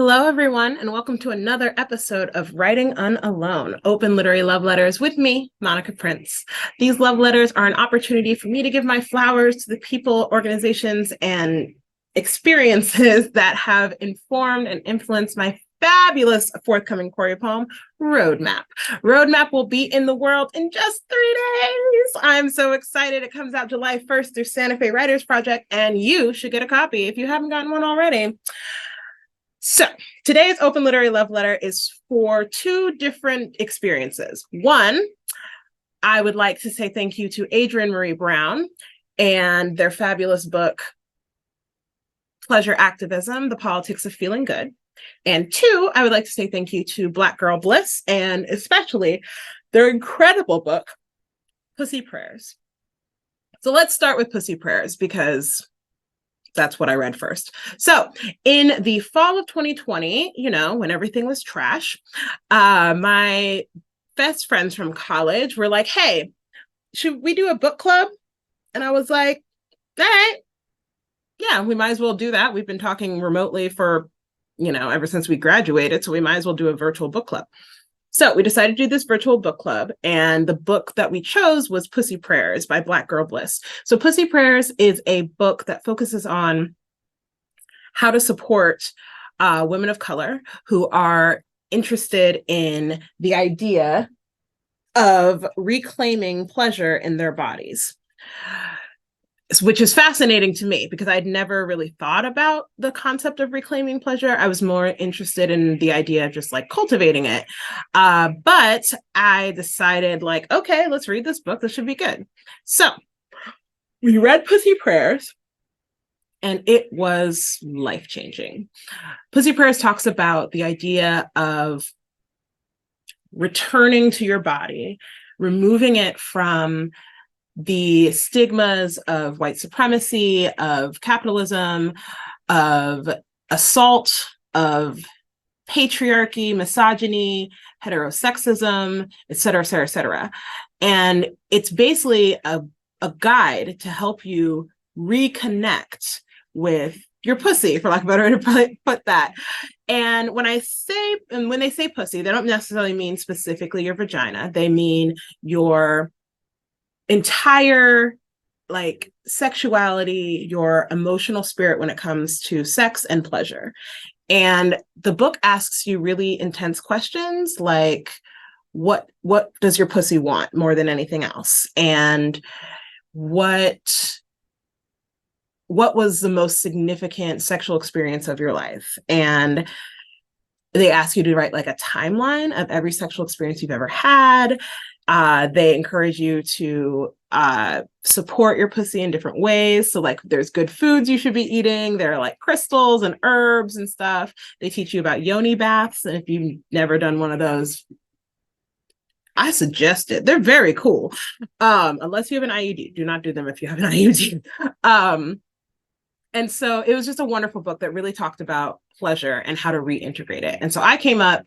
Hello, everyone, and welcome to another episode of Writing Unalone, open literary love letters with me, Monica Prince. These love letters are an opportunity for me to give my flowers to the people, organizations, and experiences that have informed and influenced my fabulous forthcoming choreopoem, Roadmap. Roadmap will be in the world in just 3 days. I'm so excited. It comes out July 1st through Santa Fe Writers Project, and you should get a copy if you haven't gotten one already. So today's open literary love letter is for two different experiences. One, I would like to say thank you to Adrienne Maree Brown and their fabulous book, Pleasure Activism, The Politics of Feeling Good. And two, I would like to say thank you to Black Girl Bliss and especially their incredible book, Pussy Prayers. So let's start with Pussy Prayers because that's what I read first. So in the fall of 2020, when everything was trash, my best friends from college were like, hey, should we do a book club? And I was like, all right, yeah, we might as well do that. We've been talking remotely for, ever since we graduated. So we might as well do a virtual book club. So we decided to do this virtual book club, and the book that we chose was Pussy Prayers by Black Girl Bliss. So Pussy Prayers is a book that focuses on how to support women of color who are interested in the idea of reclaiming pleasure in their bodies, which is fascinating to me because I'd never really thought about the concept of reclaiming pleasure. I was more interested in the idea of just like cultivating it. But I decided okay, let's read this book. This should be good. So we read Pussy Prayers and it was life-changing. Pussy Prayers talks about the idea of returning to your body, removing it from the stigmas of white supremacy, of capitalism, of assault, of patriarchy, misogyny, heterosexism, et cetera, et cetera, et cetera. And it's basically a guide to help you reconnect with your pussy, for lack of a better way to put that. And when they say pussy, they don't necessarily mean specifically your vagina. They mean your entire sexuality, your emotional spirit when it comes to sex and pleasure. And the book asks you really intense questions like, what does your pussy want more than anything else? And what was the most significant sexual experience of your life? And they ask you to write a timeline of every sexual experience you've ever had. They encourage you to support your pussy in different ways. So there's good foods you should be eating. There are crystals and herbs and stuff. They teach you about yoni baths. And if you've never done one of those, I suggest it. They're very cool. Unless you have an IUD. Do not do them if you have an IUD. And so it was just a wonderful book that really talked about pleasure and how to reintegrate it. And so I came up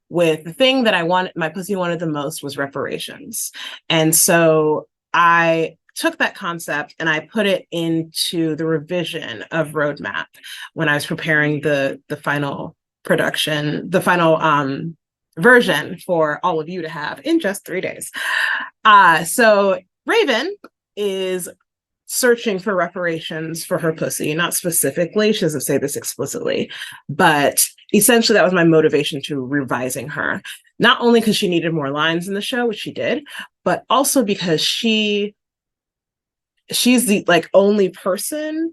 with the thing that my pussy wanted the most was reparations. And so I took that concept and I put it into the revision of Roadmap when I was preparing the final production, the final version for all of you to have in just 3 days. So Raven is searching for reparations for her pussy, not specifically, she doesn't say this explicitly, but essentially that was my motivation to revising her. Not only because she needed more lines in the show, which she did, but also because she's the only person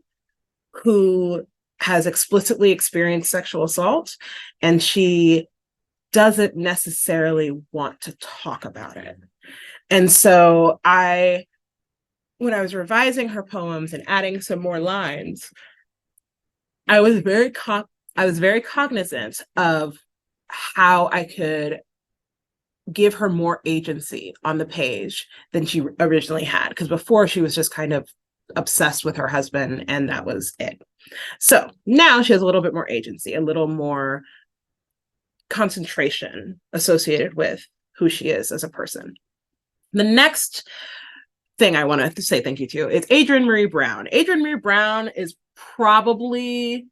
who has explicitly experienced sexual assault, and she doesn't necessarily want to talk about it. And so when I was revising her poems and adding some more lines, I was very cognizant of how I could give her more agency on the page than she originally had. Because before she was just kind of obsessed with her husband and that was it. So now she has a little bit more agency, a little more concentration associated with who she is as a person. The next thing I want to say thank you to is Adrienne Maree Brown. Adrienne Maree Brown is probably,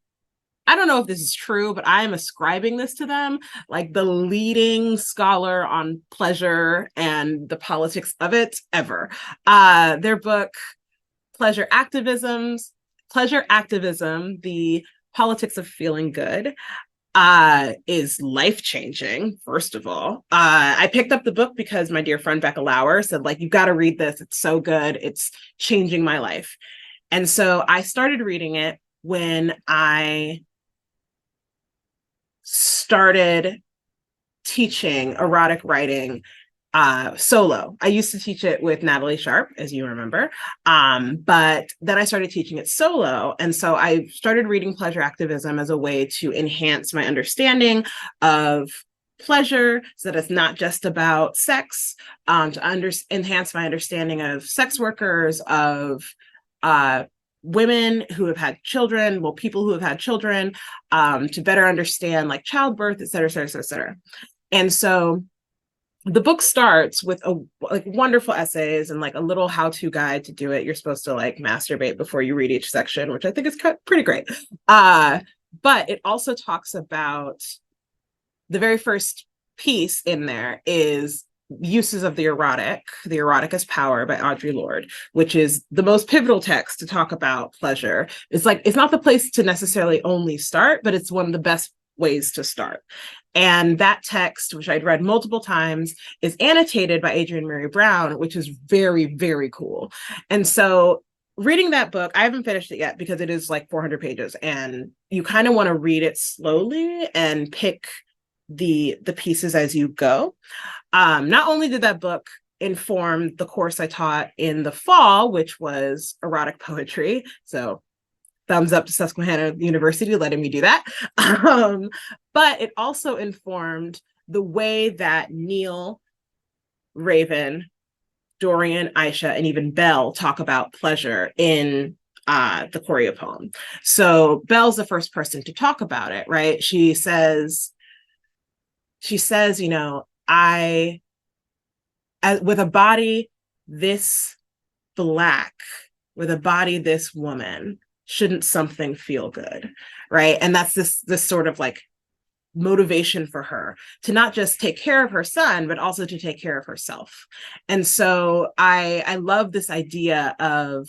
I don't know if this is true, but I am ascribing this to them, like the leading scholar on pleasure and the politics of it ever. Their book, Pleasure Activisms, Pleasure Activism, The Politics of Feeling Good, is life-changing, first of all. I picked up the book because my dear friend Becca Lauer said, like, you've got to read this. It's so good. It's changing my life. And so I started reading it when I started teaching erotic writing solo. I used to teach it with Natalie Sharp, as you remember, but then I started teaching it solo. And so I started reading Pleasure Activism as a way to enhance my understanding of pleasure, so that it's not just about sex, to enhance my understanding of sex workers, of women who have had children, well, people who have had children, to better understand like childbirth, et cetera, et cetera, et cetera. And so the book starts with like wonderful essays and like a little how-to guide to do it. You're supposed to like masturbate before you read each section, which I think is pretty great. But it also talks about the very first piece in there is Uses of the Erotic as Power by Audre Lorde, which is the most pivotal text to talk about pleasure. It's like, it's not the place to necessarily only start, but it's one of the best ways to start. And that text, which I'd read multiple times, is annotated by Adrienne Maree Brown, which is very, very cool. And so reading that book, I haven't finished it yet because it is like 400 pages and you kind of want to read it slowly and pick the pieces as you go. Not only did that book inform the course I taught in the fall, which was erotic poetry. So thumbs up to Susquehanna University letting me do that. But it also informed the way that Neil, Raven, Dorian, Aisha, and even Belle talk about pleasure in the choreopoem. So Belle's the first person to talk about it, right? She says, you know, with a body this black, with a body this woman, shouldn't something feel good, right? And that's this sort of like motivation for her to not just take care of her son, but also to take care of herself. And so I love this idea of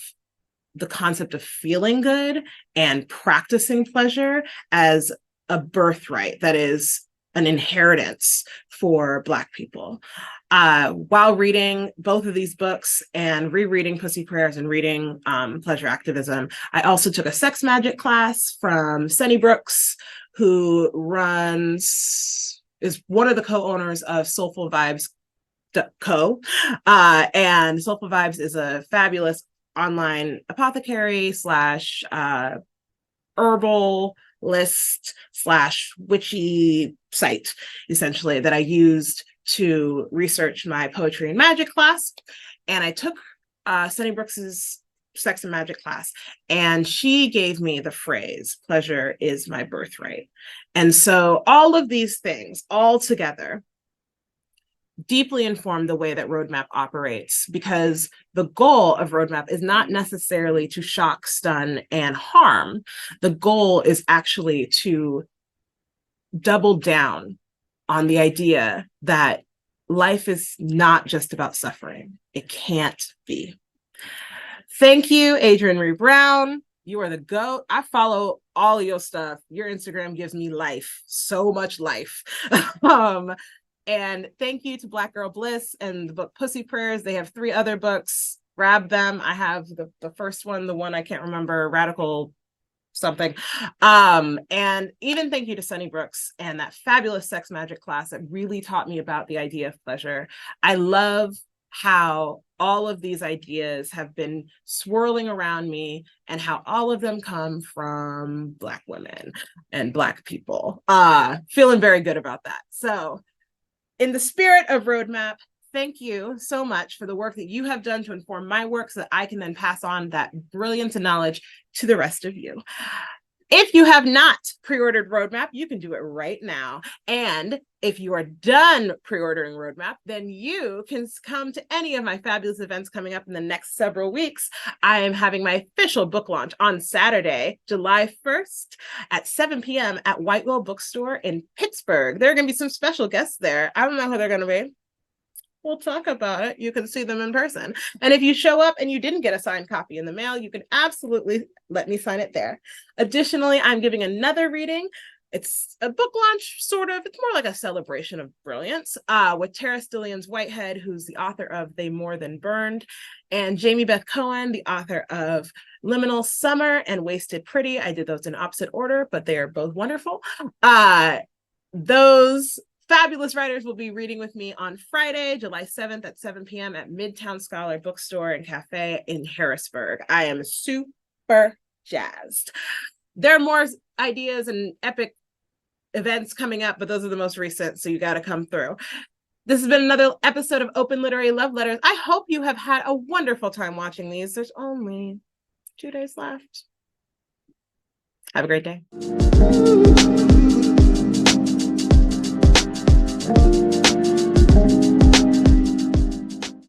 the concept of feeling good and practicing pleasure as a birthright that is an inheritance for Black people. While reading both of these books and rereading Pussy Prayers and reading Pleasure Activism, I also took a sex magic class from Sunny Brooks, who is one of the co-owners of Soulful Vibes Co. And Soulful Vibes is a fabulous online apothecary slash herbal list slash witchy site, essentially, that I used to research my poetry and magic class. And I took Sunny Brooks's sex and magic class, and she gave me the phrase, pleasure is my birthright. And so all of these things all together deeply inform the way that Roadmap operates, because the goal of Roadmap is not necessarily to shock, stun, and harm. The goal is actually to double down on the idea that life is not just about suffering. It can't be. Thank you, Adrienne Maree Brown. You are the GOAT. I follow all of your stuff. Your Instagram gives me life, so much life. And thank you to Black Girl Bliss and the book Pussy Prayers. They have 3 other books. Grab them. I have the first one, the one I can't remember, Radical something. And even thank you to Sunny Brooks and that fabulous sex magic class that really taught me about the idea of pleasure. I love how all of these ideas have been swirling around me and how all of them come from Black women and Black people. Feeling very good about that. So in the spirit of Roadmap, thank you so much for the work that you have done to inform my work so that I can then pass on that brilliance and knowledge to the rest of you. If you have not pre-ordered Roadmap, you can do it right now. And if you are done pre-ordering Roadmap, then you can come to any of my fabulous events coming up in the next several weeks. I am having my official book launch on Saturday, July 1st at 7 p.m. at White Whale Bookstore in Pittsburgh. There are going to be some special guests there. I don't know who they're going to be. We'll talk about it. You can see them in person. And if you show up and you didn't get a signed copy in the mail, you can absolutely let me sign it there. Additionally, I'm giving another reading. It's a book launch, sort of. It's more like a celebration of brilliance with Tara Stillians Whitehead, who's the author of They More Than Burned, and Jamie Beth Cohen, the author of Liminal Summer and Wasted Pretty. I did those in opposite order, but they are both wonderful. Those fabulous writers will be reading with me on Friday, July 7th at 7 p.m. at Midtown Scholar Bookstore and Cafe in Harrisburg. I am super jazzed. There are more ideas and epic events coming up, but those are the most recent, so you got to come through. This has been another episode of Open Literary Love Letters. I hope you have had a wonderful time watching these. There's only 2 days left. Have a great day.